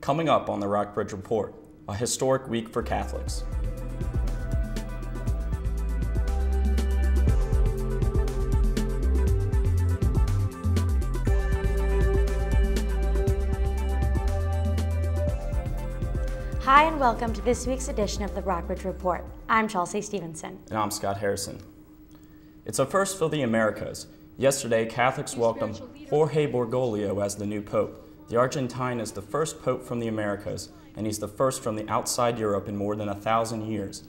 Coming up on the Rockbridge Report, a historic week for Catholics. Hi and welcome to this week's edition of the Rockbridge Report. I'm Chelsea Stevenson. And I'm Scott Harrison. It's a first for the Americas. Yesterday, Catholics welcomed Jorge Bergoglio as the new Pope. The Argentine is the first Pope from the Americas, and he's the first from the outside Europe in more than 1,000 years.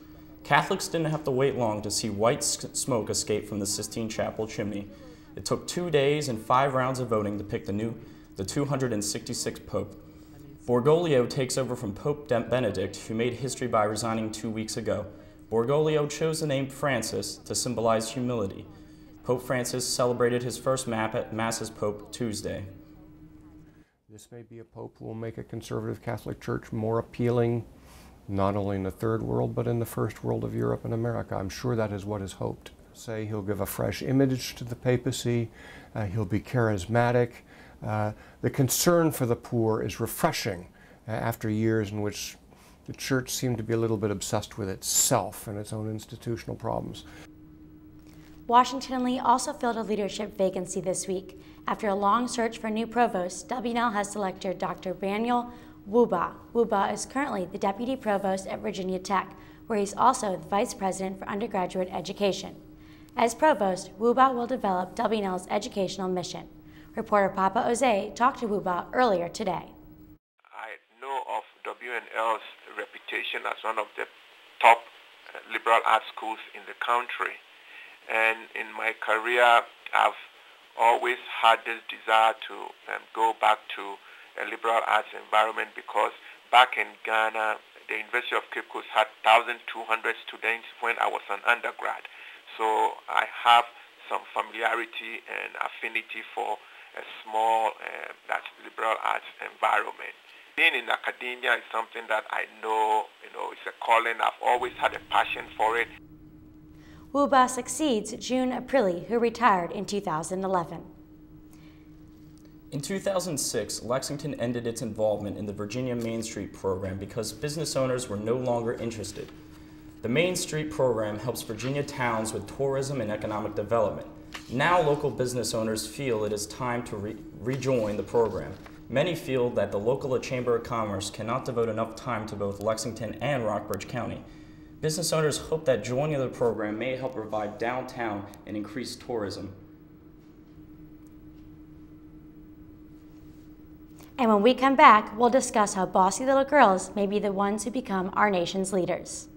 Catholics didn't have to wait long to see white smoke escape from the Sistine Chapel chimney. It took 2 days and 5 rounds of voting to pick the 266th Pope. Bergoglio takes over from Pope Benedict, who made history by resigning 2 weeks ago. Bergoglio chose the name Francis to symbolize humility. Pope Francis celebrated his first Mass as Pope Tuesday. This may be a pope who will make a conservative Catholic Church more appealing, not only in the Third World, but in the First World of Europe and America. I'm sure that is what is hoped. Say he'll give a fresh image to the papacy, he'll be charismatic. The concern for the poor is refreshing after years in which the Church seemed to be a little bit obsessed with itself and its own institutional problems. Washington and Lee also filled a leadership vacancy this week. After a long search for a new provost, W&L has selected Dr. Daniel Wuba. Wuba is currently the deputy provost at Virginia Tech, where he's also the vice president for undergraduate education. As provost, Wuba will develop W&L's educational mission. Reporter Papa Oze talked to Wuba earlier today. I know of W&L's reputation as one of the top liberal arts schools in the country. And in my career, I've always had this desire to go back to a liberal arts environment because back in Ghana, the University of Cape Coast had 1,200 students when I was an undergrad. So I have some familiarity and affinity for a small liberal arts environment. Being in academia is something that I know, it's a calling. I've always had a passion for it. Wuba succeeds June Aprilli, who retired in 2011. In 2006, Lexington ended its involvement in the Virginia Main Street program because business owners were no longer interested. The Main Street program helps Virginia towns with tourism and economic development. Now local business owners feel it is time to rejoin the program. Many feel that the local Chamber of Commerce cannot devote enough time to both Lexington and Rockbridge County. Business owners hope that joining the program may help revive downtown and increase tourism. And when we come back, we'll discuss how bossy little girls may be the ones who become our nation's leaders.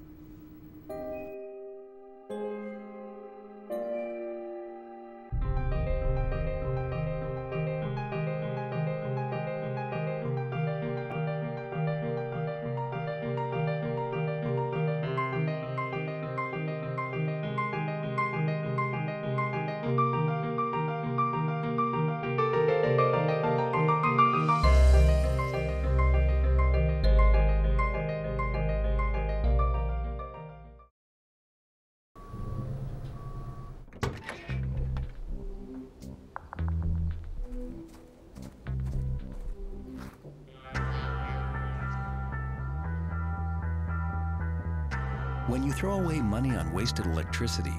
When you throw away money on wasted electricity,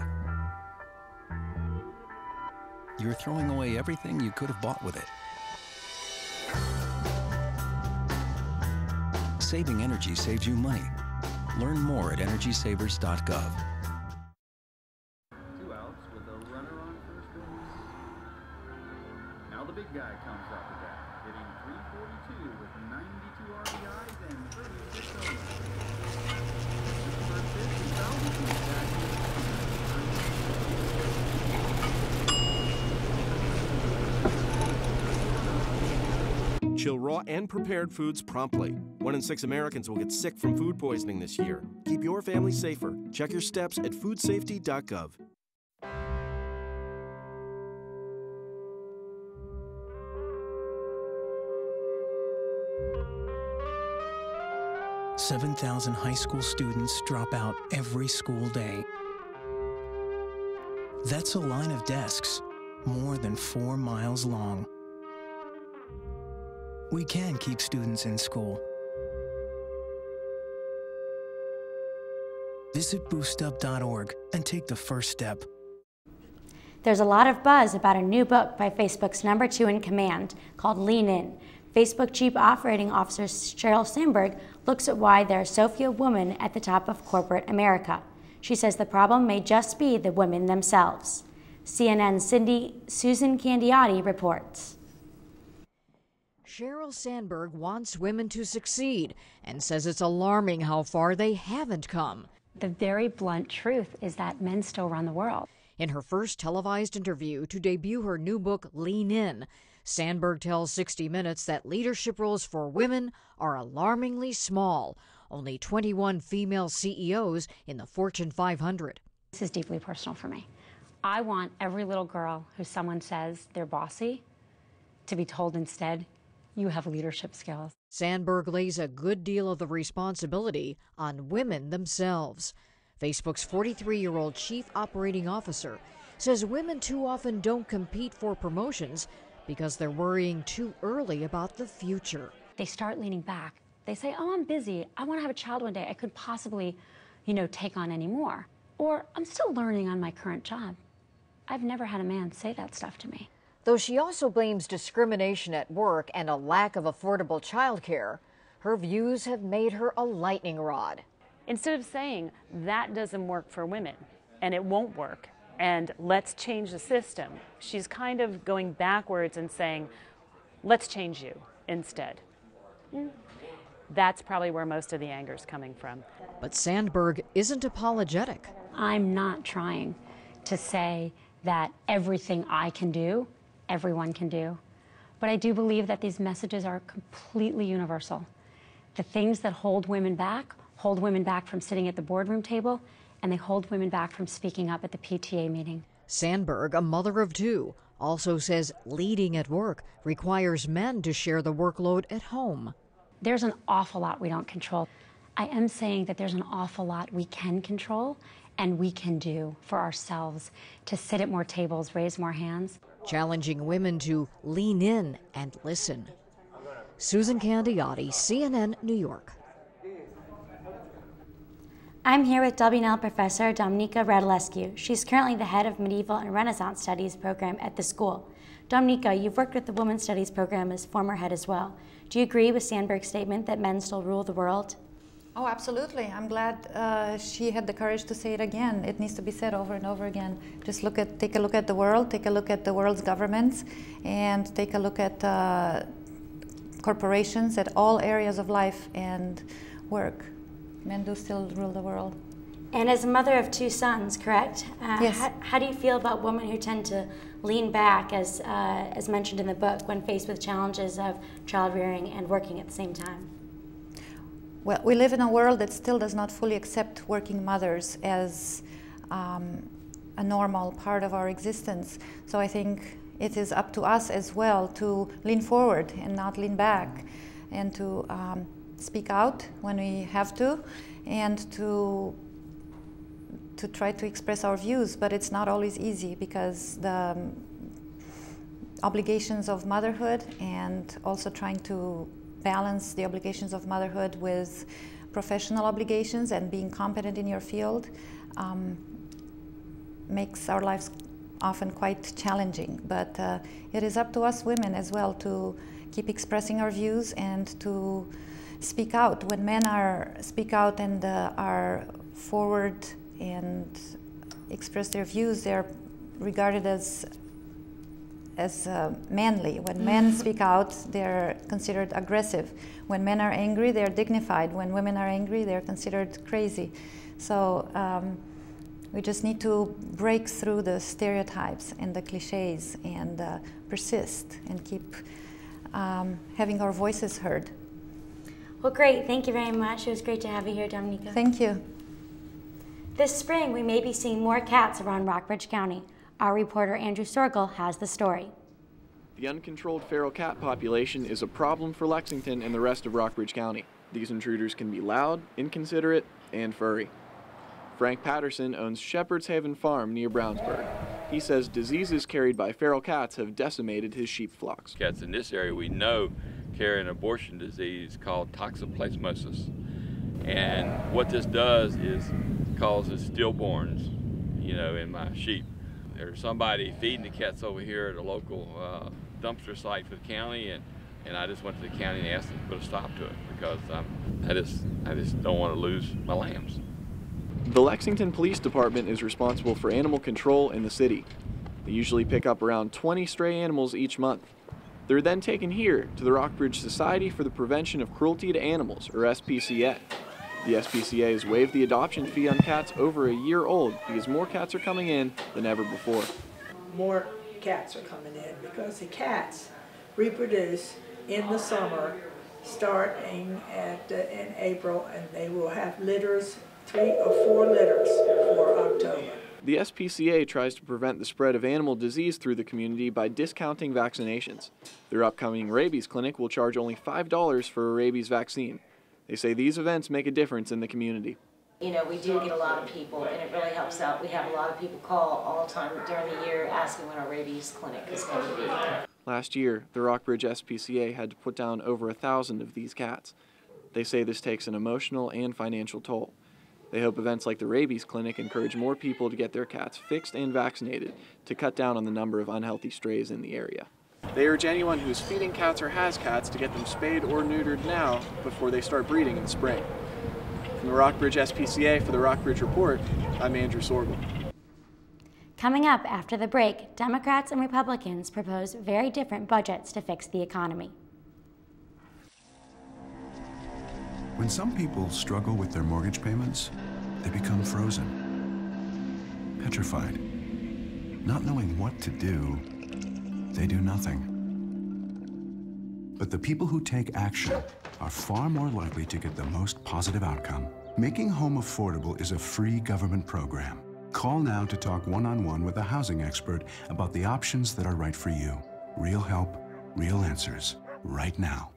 you're throwing away everything you could have bought with it. Saving energy saves you money. Learn more at energysavers.gov. 2 outs with a runner on first base. Now the big guy comes up to bat, hitting .342 with 92 RBIs and 36 homers. Chill raw and prepared foods promptly. 1 in 6 Americans will get sick from food poisoning this year. Keep your family safer. Check your steps at foodsafety.gov. $7,000 high school students drop out every school day. That's a line of desks, more than 4 miles long. We can keep students in school, Visit boostup.org and take the first step. There's a lot of buzz about a new book by Facebook's number 2 in command called Lean In. Facebook Chief Operating Officer Sheryl Sandberg looks at why there are so few women at the top of corporate America. She says the problem may just be the women themselves. CNN's Susan Candiotti reports. Sheryl Sandberg wants women to succeed and says it's alarming how far they haven't come. The very blunt truth is that men still run the world. In her first televised interview to debut her new book, Lean In, Sandberg tells 60 Minutes that leadership roles for women are alarmingly small. Only 21 female CEOs in the Fortune 500. This is deeply personal for me. I want every little girl who someone says they're bossy to be told instead, you have leadership skills. Sandberg lays a good deal of the responsibility on women themselves. Facebook's 43-year-old chief operating officer says women too often don't compete for promotions because they're worrying too early about the future. They start leaning back. They say, oh, I'm busy. I want to have a child one day. I couldn't possibly, take on any more. Or I'm still learning on my current job. I've never had a man say that stuff to me. Though she also blames discrimination at work and a lack of affordable childcare, her views have made her a lightning rod. Instead of saying that doesn't work for women and it won't work and let's change the system, she's kind of going backwards and saying, let's change you instead. That's probably where most of the anger is coming from. But Sandberg isn't apologetic. I'm not trying to say that everything I can do, everyone can do. But I do believe that these messages are completely universal. The things that hold women back from sitting at the boardroom table, and they hold women back from speaking up at the PTA meeting. Sandberg, a mother of 2, also says leading at work requires men to share the workload at home. There's an awful lot we don't control. I am saying that there's an awful lot we can control and we can do for ourselves to sit at more tables, raise more hands. Challenging women to lean in and listen. Susan Candiotti, CNN, New York. I'm here with WNL professor Dominika Radulescu. She's currently the head of Medieval and Renaissance Studies program at the school. Dominika, you've worked with the Women's Studies program as former head as well. Do you agree with Sandberg's statement that men still rule the world? Oh, absolutely. I'm glad she had the courage to say it again. It needs to be said over and over again. Just take a look at the world, take a look at the world's governments, and take a look at corporations, at all areas of life and work. Men do still rule the world. And as a mother of 2 sons, correct? Yes. How do you feel about women who tend to lean back, as mentioned in the book, when faced with challenges of child rearing and working at the same time? Well, we live in a world that still does not fully accept working mothers as a normal part of our existence. So I think it is up to us as well to lean forward and not lean back, and to speak out when we have to, and to try to express our views. But it's not always easy because the obligations of motherhood, and also trying to balance the obligations of motherhood with professional obligations and being competent in your field, makes our lives often quite challenging. But it is up to us women as well to keep expressing our views and to speak out. When men speak out and are forward and express their views, they're regarded as manly. When men speak out, they're considered aggressive. When men are angry, they're dignified. When women are angry, they're considered crazy. So we just need to break through the stereotypes and the cliches and persist and keep having our voices heard. Well, great. Thank you very much. It was great to have you here, Dominika. Thank you. This spring, we may be seeing more cats around Rockbridge County. Our reporter Andrew Sorgel has the story. The uncontrolled feral cat population is a problem for Lexington and the rest of Rockbridge County. These intruders can be loud, inconsiderate, and furry. Frank Patterson owns Shepherd's Haven Farm near Brownsburg. He says diseases carried by feral cats have decimated his sheep flocks. Cats in this area we know carry an abortion disease called toxoplasmosis. And what this does is causes stillborns, you know, in my sheep. There's somebody feeding the cats over here at a local dumpster site for the county, and I just went to the county and asked them to put a stop to it because I just don't want to lose my lambs. The Lexington Police Department is responsible for animal control in the city. They usually pick up around 20 stray animals each month. They're then taken here to the Rockbridge Society for the Prevention of Cruelty to Animals, or SPCA. The SPCA has waived the adoption fee on cats over a year old because more cats are coming in than ever before. More cats are coming in because the cats reproduce in the summer starting in April, and they will have litters, 3 or 4 litters for October. The SPCA tries to prevent the spread of animal disease through the community by discounting vaccinations. Their upcoming rabies clinic will charge only $5 for a rabies vaccine. They say these events make a difference in the community. You know, we do get a lot of people, and it really helps out. We have a lot of people call all the time during the year asking when our rabies clinic is going to be. Last year, the Rockbridge SPCA had to put down over 1,000 of these cats. They say this takes an emotional and financial toll. They hope events like the rabies clinic encourage more people to get their cats fixed and vaccinated to cut down on the number of unhealthy strays in the area. They urge anyone who's feeding cats or has cats to get them spayed or neutered now before they start breeding in the spring. From the Rockbridge SPCA for the Rockbridge Report, I'm Andrew Sorgel. Coming up after the break, Democrats and Republicans propose very different budgets to fix the economy. When some people struggle with their mortgage payments, they become frozen, petrified. Not knowing what to do, they do nothing. But the people who take action are far more likely to get the most positive outcome. Making home affordable is a free government program. Call now to talk one-on-one with a housing expert about the options that are right for you. Real help, real answers, right now.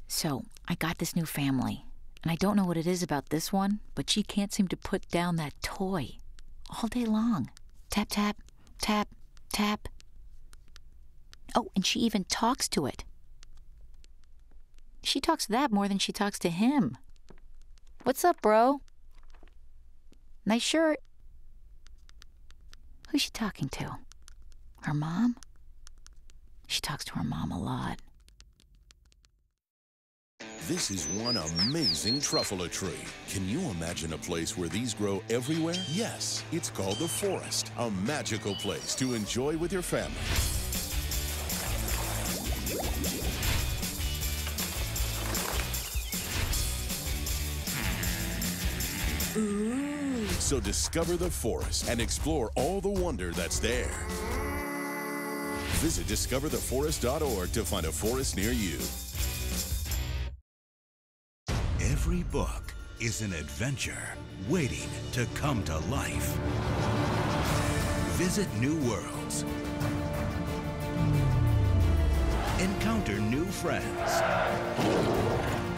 So, I got this new family, and I don't know what it is about this one, but she can't seem to put down that toy all day long. Tap, tap, tap, tap. Oh, and she even talks to it. She talks to that more than she talks to him. What's up, bro? Nice shirt. Who's she talking to? Her mom? She talks to her mom a lot. This is one amazing truffula tree. Can you imagine a place where these grow everywhere? Yes, it's called the forest, a magical place to enjoy with your family. Ooh. So discover the forest and explore all the wonder that's there. Visit discovertheforest.org to find a forest near you. Every book is an adventure waiting to come to life. Visit new worlds. Encounter new friends.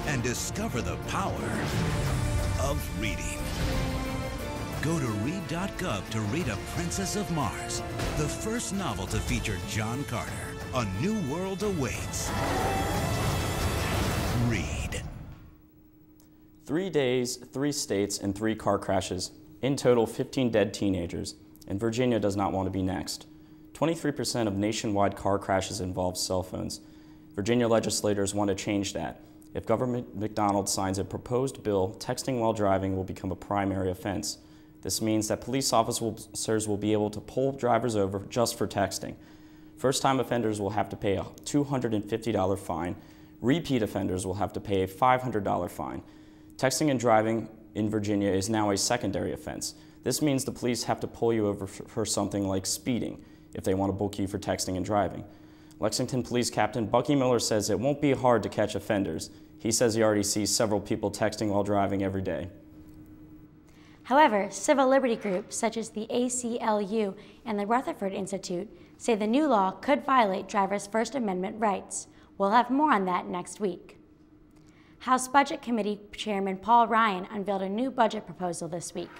And discover the power of reading. Go to read.gov to read A Princess of Mars, the first novel to feature John Carter. A new world awaits. Read. 3 days, 3 states, and 3 car crashes. In total, 15 dead teenagers. And Virginia does not want to be next. 23% of nationwide car crashes involve cell phones. Virginia legislators want to change that. If Governor McDonald signs a proposed bill, texting while driving will become a primary offense. This means that police officers will be able to pull drivers over just for texting. First-time offenders will have to pay a $250 fine. Repeat offenders will have to pay a $500 fine. Texting and driving in Virginia is now a secondary offense. This means the police have to pull you over for something like speeding if they want to book you for texting and driving. Lexington Police Captain Bucky Miller says it won't be hard to catch offenders. He says he already sees several people texting while driving every day. However, civil liberty groups such as the ACLU and the Rutherford Institute say the new law could violate drivers' First Amendment rights. We'll have more on that next week. House Budget Committee Chairman Paul Ryan unveiled a new budget proposal this week.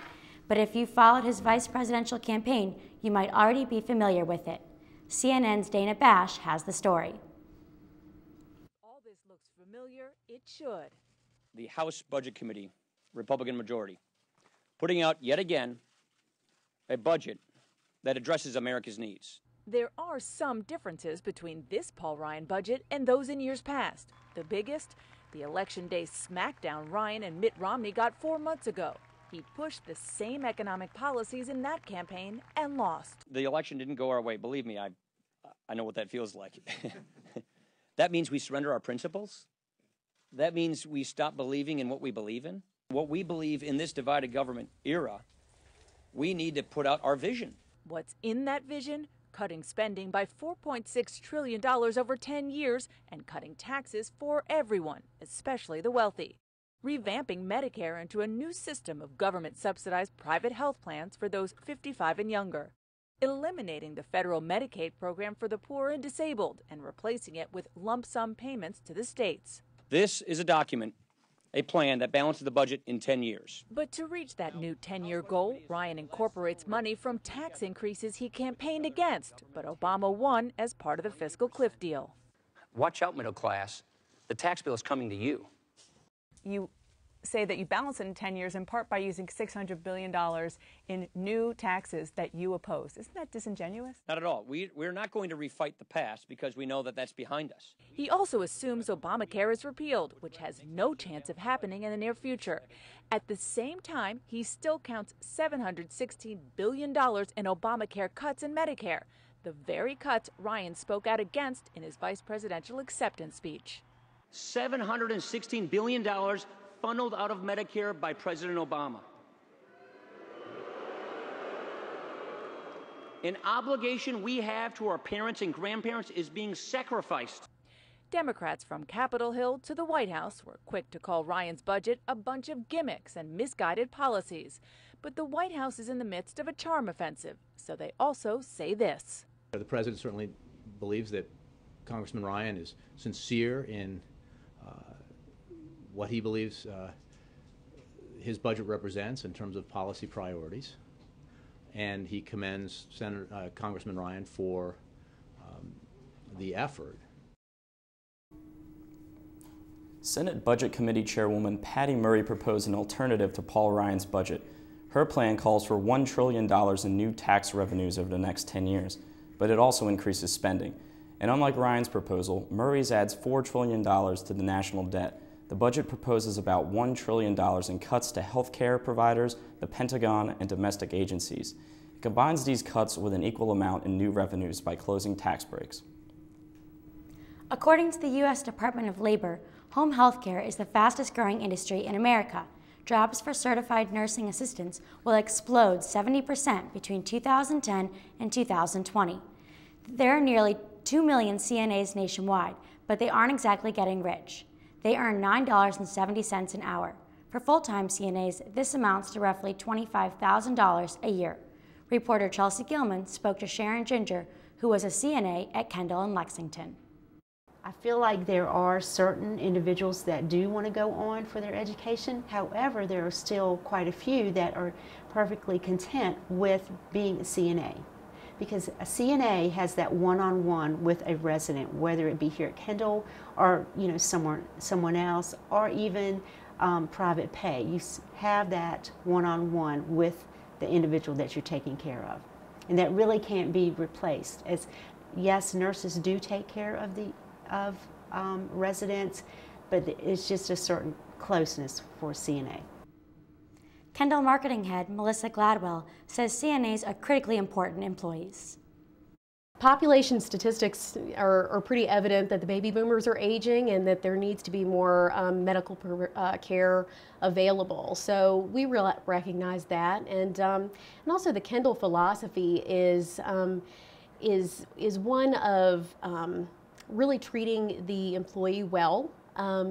But if you followed his vice presidential campaign, you might already be familiar with it. CNN's Dana Bash has the story. All this looks familiar. It should. The House Budget Committee, Republican majority, putting out yet again a budget that addresses America's needs. There are some differences between this Paul Ryan budget and those in years past. The biggest, the Election Day smackdown Ryan and Mitt Romney got 4 months ago. He pushed the same economic policies in that campaign and lost. The election didn't go our way. Believe me, I know what that feels like. That means we surrender our principles. That means we stop believing in what we believe in. What we believe in this divided government era, we need to put out our vision. What's in that vision? Cutting spending by $4.6 trillion over 10 years and cutting taxes for everyone, especially the wealthy. Revamping Medicare into a new system of government-subsidized private health plans for those 55 and younger. Eliminating the federal Medicaid program for the poor and disabled and replacing it with lump sum payments to the states. This is a document, a plan that balances the budget in 10 years. But to reach that new 10-year goal, Ryan incorporates money from tax increases he campaigned against, but Obama won as part of the fiscal cliff deal. Watch out, middle class. The tax bill is coming to you. You say that you balance it in 10 years in part by using $600 billion in new taxes that you oppose. Isn't that disingenuous? Not at all. We're not going to refight the past because we know that that's behind us. He also assumes Obamacare is repealed, which has no chance of happening in the near future. At the same time, he still counts $716 billion in Obamacare cuts in Medicare, the very cuts Ryan spoke out against in his vice presidential acceptance speech. $716 billion funneled out of Medicare by President Obama. An obligation we have to our parents and grandparents is being sacrificed. Democrats from Capitol Hill to the White House were quick to call Ryan's budget a bunch of gimmicks and misguided policies. But the White House is in the midst of a charm offensive, so they also say this. The president certainly believes that Congressman Ryan is sincere in what he believes his budget represents in terms of policy priorities, and he commends Congressman Ryan for the effort. Senate Budget Committee Chairwoman Patty Murray proposed an alternative to Paul Ryan's budget. Her plan calls for $1 trillion in new tax revenues over the next 10 years, but it also increases spending. And unlike Ryan's proposal, Murray's adds $4 trillion to the national debt. The budget proposes about $1 trillion in cuts to health care providers, the Pentagon, and domestic agencies. It combines these cuts with an equal amount in new revenues by closing tax breaks. According to the U.S. Department of Labor, home health care is the fastest growing industry in America. Jobs for certified nursing assistants will explode 70% between 2010 and 2020. There are nearly 2 million CNAs nationwide, but they aren't exactly getting rich. They earn $9.70 an hour. For full-time CNAs, this amounts to roughly $25,000 a year. Reporter Chelsea Gilman spoke to Sharon Ginger, who was a CNA at Kendall and Lexington. I feel like there are certain individuals that do want to go on for their education. However, there are still quite a few that are perfectly content with being a CNA. Because a CNA has that one-on-one with a resident, whether it be here at Kendall or someone else, or even private pay. You have that one-on-one with the individual that you're taking care of, and that really can't be replaced. As yes, nurses do take care of residents, but it's just a certain closeness for CNA. Kendall marketing head Melissa Gladwell says CNAs are critically important employees. Population statistics are pretty evident that the baby boomers are aging and that there needs to be more medical care available. So we recognize that, and also the Kendall philosophy is one of really treating the employee well.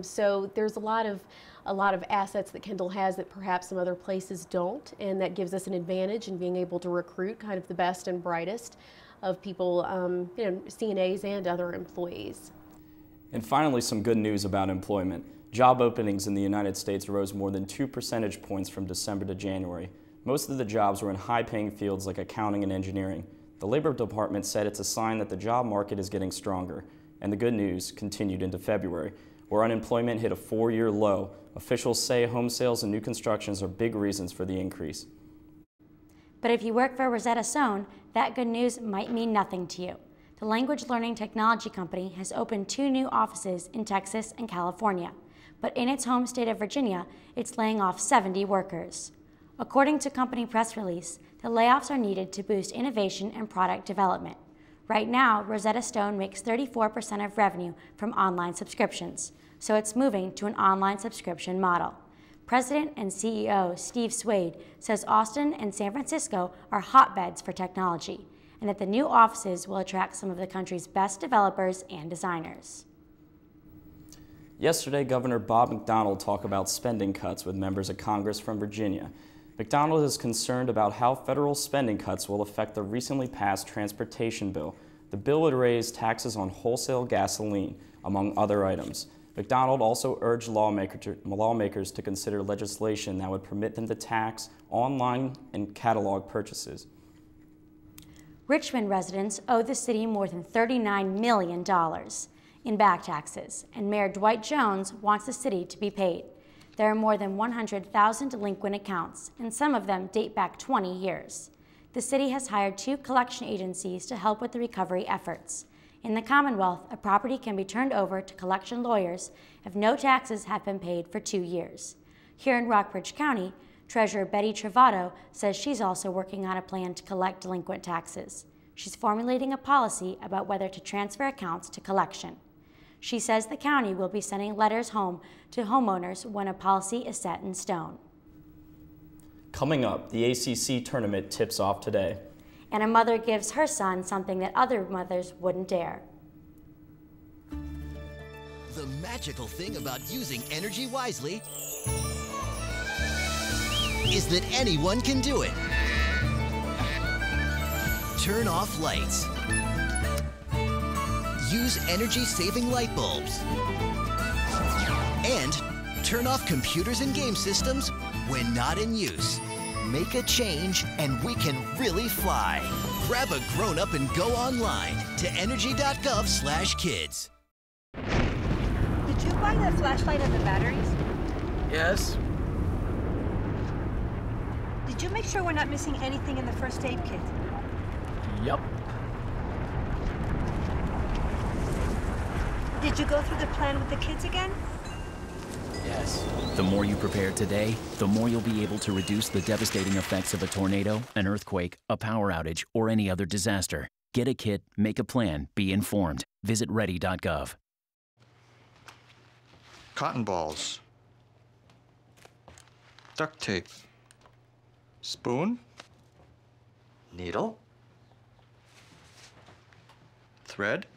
So there's a lot of assets that Kendall has that perhaps some other places don't, and that gives us an advantage in being able to recruit kind of the best and brightest of people, CNAs and other employees. And finally, some good news about employment. Job openings in the United States rose more than 2 percentage points from December to January. Most of the jobs were in high-paying fields like accounting and engineering. The Labor Department said it's a sign that the job market is getting stronger, and the good news continued into February. where unemployment hit a 4-year low. Officials say home sales and new constructions are big reasons for the increase. But if you work for Rosetta Stone, that good news might mean nothing to you. The language learning technology company has opened 2 new offices in Texas and California, but in its home state of Virginia, it's laying off 70 workers. According to company press release, the layoffs are needed to boost innovation and product development. Right now, Rosetta Stone makes 34% of revenue from online subscriptions, so it's moving to an online subscription model. President and CEO Steve Swade says Austin and San Francisco are hotbeds for technology, and that the new offices will attract some of the country's best developers and designers. Yesterday, Governor Bob McDonnell talked about spending cuts with members of Congress from Virginia. McDonnell is concerned about how federal spending cuts will affect the recently passed transportation bill. The bill would raise taxes on wholesale gasoline, among other items. McDonnell also urged lawmakers to consider legislation that would permit them to tax online and catalog purchases. Richmond residents owe the city more than $39 million in back taxes, and Mayor Dwight Jones wants the city to be paid. There are more than 100,000 delinquent accounts, and some of them date back 20 years. The city has hired 2 collection agencies to help with the recovery efforts. In the Commonwealth, a property can be turned over to collection lawyers if no taxes have been paid for 2 years. Here in Rockbridge County, Treasurer Betty Travato says she's also working on a plan to collect delinquent taxes. She's formulating a policy about whether to transfer accounts to collection. She says the county will be sending letters home to homeowners when a policy is set in stone. Coming up, the ACC tournament tips off today. And a mother gives her son something that other mothers wouldn't dare. The magical thing about using energy wisely is that anyone can do it. Turn off lights. Use energy-saving light bulbs. And turn off computers and game systems when not in use. Make a change and we can really fly. Grab a grown-up and go online to energy.gov/kids. Did you buy the flashlight and the batteries? Yes. Did you make sure we're not missing anything in the first aid kit? Yep. Did you go through the plan with the kids again? Yes. The more you prepare today, the more you'll be able to reduce the devastating effects of a tornado, an earthquake, a power outage, or any other disaster. Get a kit, make a plan, be informed. Visit ready.gov. Cotton balls. Duct tape. Spoon. Needle. Thread.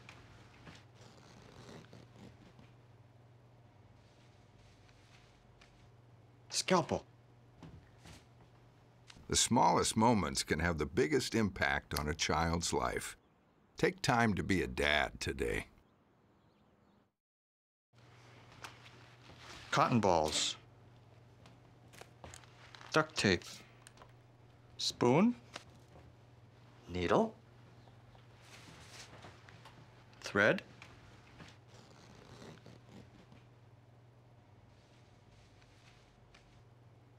Scalpel. The smallest moments can have the biggest impact on a child's life. Take time to be a dad today. Cotton balls. Duct tape. Spoon. Needle. Thread.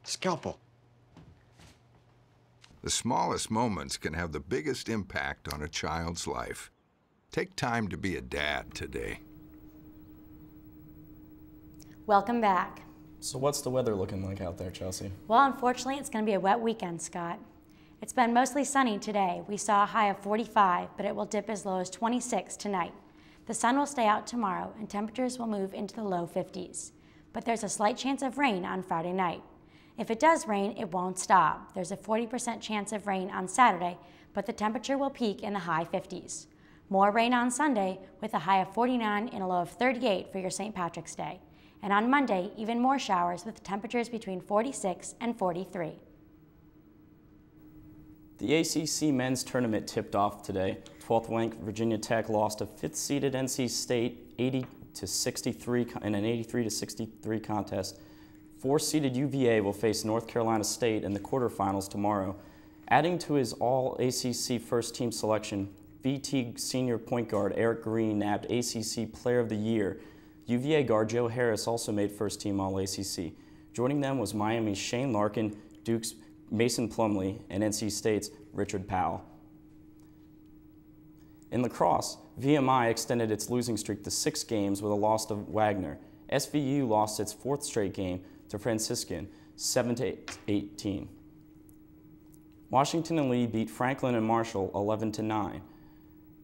Scalpel. The smallest moments can have the biggest impact on a child's life. Take time to be a dad today. Welcome back. So what's the weather looking like out there, Chelsea? Well, unfortunately, it's going to be a wet weekend, Scott. It's been mostly sunny today. We saw a high of 45, but it will dip as low as 26 tonight. The sun will stay out tomorrow, and temperatures will move into the low 50s. But there's a slight chance of rain on Friday night. If it does rain, it won't stop. There's a 40% chance of rain on Saturday, but the temperature will peak in the high 50s. More rain on Sunday with a high of 49 and a low of 38 for your St. Patrick's Day. And on Monday, even more showers with temperatures between 46 and 43. The ACC men's tournament tipped off today. 12th ranked Virginia Tech lost to 5th seeded NC State 80-63 in an 83-63 contest. 4th seeded UVA will face North Carolina State in the quarterfinals tomorrow. Adding to his all-ACC first-team selection, VT senior point guard Eric Green nabbed ACC Player of the Year. UVA guard Joe Harris also made first team All-ACC. Joining them was Miami's Shane Larkin, Duke's Mason Plumlee, and NC State's Richard Powell. In lacrosse, VMI extended its losing streak to 6 games with a loss to Wagner. SVU lost its 4th straight game to Franciscan, 7-18. Washington and Lee beat Franklin and Marshall 11-9,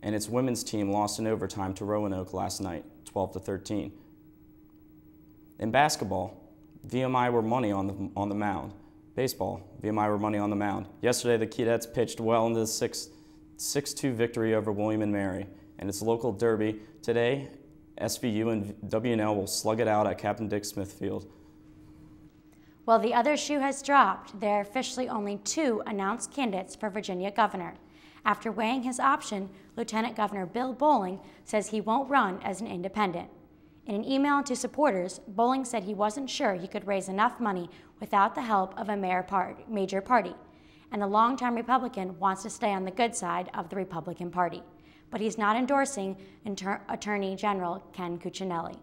and its women's team lost in overtime to Roanoke last night, 12-13. In basketball, VMI were money on the mound. Baseball, VMI were money on the mound. Yesterday, the Keydets pitched well into the 6-2 victory over William and Mary. And its local derby today, SVU and WNL will slug it out at Captain Dick Smith Field. Well, the other shoe has dropped. There are officially only 2 announced candidates for Virginia governor. After weighing his option, Lieutenant Governor Bill Bolling says he won't run as an independent. In an email to supporters, Bolling said he wasn't sure he could raise enough money without the help of a major party, and the longtime Republican wants to stay on the good side of the Republican Party. But he's not endorsing Attorney General Ken Cuccinelli.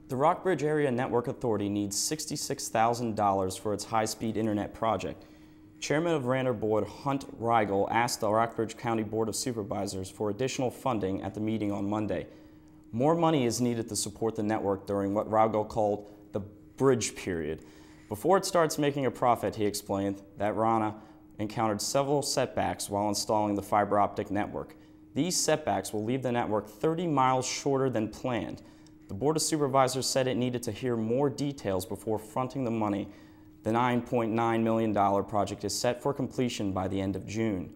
The Rockbridge Area Network Authority needs $66,000 for its high-speed internet project. Chairman of Ranter Board Hunt Rigel asked the Rockbridge County Board of Supervisors for additional funding at the meeting on Monday. More money is needed to support the network during what Rigel called the bridge period. Before it starts making a profit, he explained that RANA encountered several setbacks while installing the fiber optic network. These setbacks will leave the network 30 miles shorter than planned. The Board of Supervisors said it needed to hear more details before fronting the money. The $9.9 million project is set for completion by the end of June.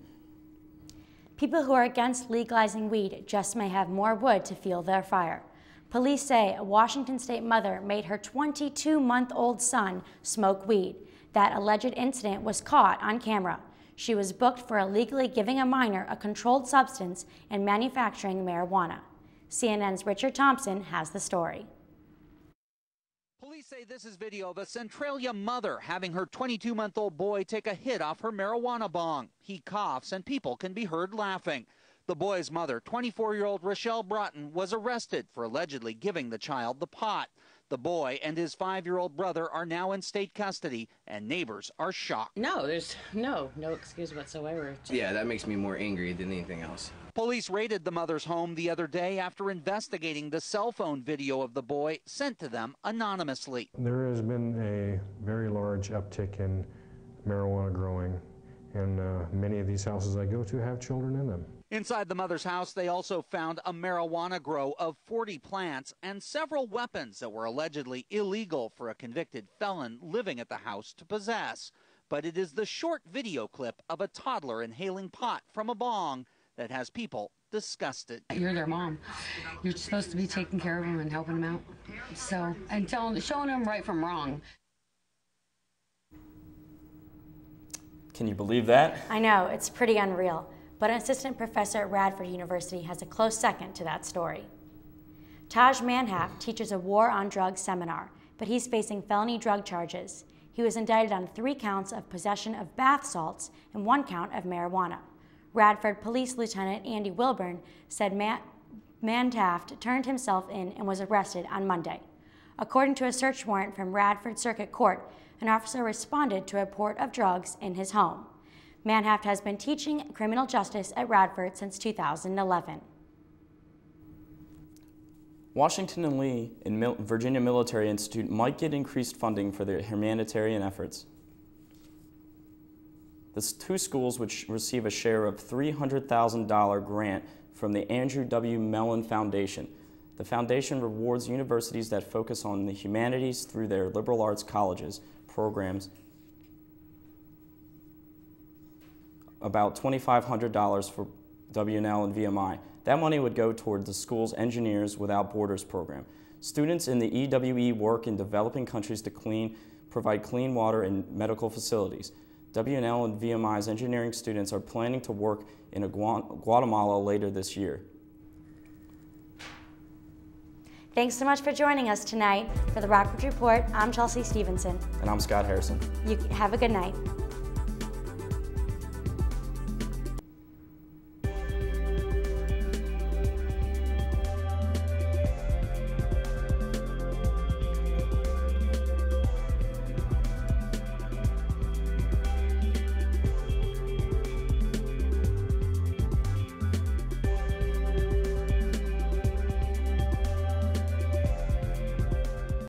People who are against legalizing weed just may have more wood to fuel their fire. Police say a Washington State mother made her 22-month-old son smoke weed. That alleged incident was caught on camera. She was booked for illegally giving a minor a controlled substance and manufacturing marijuana. CNN's Richard Thompson has the story. Police say this is video of a Centralia mother having her 22-month-old boy take a hit off her marijuana bong. He coughs and people can be heard laughing. The boy's mother, 24-year-old Rochelle Broughton, was arrested for allegedly giving the child the pot. The boy and his 5-year-old brother are now in state custody, and neighbors are shocked. No, there's no excuse whatsoever. Yeah, that makes me more angry than anything else. Police raided the mother's home the other day after investigating the cell phone video of the boy sent to them anonymously. There has been a very large uptick in marijuana growing, and many of these houses I go to have children in them. Inside the mother's house, they also found a marijuana grow of 40 plants and several weapons that were allegedly illegal for a convicted felon living at the house to possess. But it is the short video clip of a toddler inhaling pot from a bong that has people disgusted. You're their mom. You're supposed to be taking care of them and helping them out. So, and showing them right from wrong. Can you believe that? I know, it's pretty unreal. But an assistant professor at Radford University has a close second to that story. Taj Manhaf teaches a war on drugs seminar, but he's facing felony drug charges. He was indicted on 3 counts of possession of bath salts and 1 count of marijuana. Radford Police Lieutenant Andy Wilburn said Manhaf turned himself in and was arrested on Monday. According to a search warrant from Radford Circuit Court, an officer responded to a report of drugs in his home. Manhaf has been teaching criminal justice at Radford since 2011. Washington and Lee and Virginia Military Institute might get increased funding for their humanitarian efforts. The 2 schools would receive a share of $300,000 grant from the Andrew W. Mellon Foundation. The foundation rewards universities that focus on the humanities through their liberal arts colleges programs. About $2,500 for WNL and VMI. That money would go toward the school's Engineers Without Borders program. Students in the EWE work in developing countries to provide clean water and medical facilities. WNL and VMI's engineering students are planning to work in Guatemala later this year. Thanks so much for joining us tonight. For the Rockbridge Report, I'm Chelsea Stevenson. And I'm Scott Harrison. You have a good night.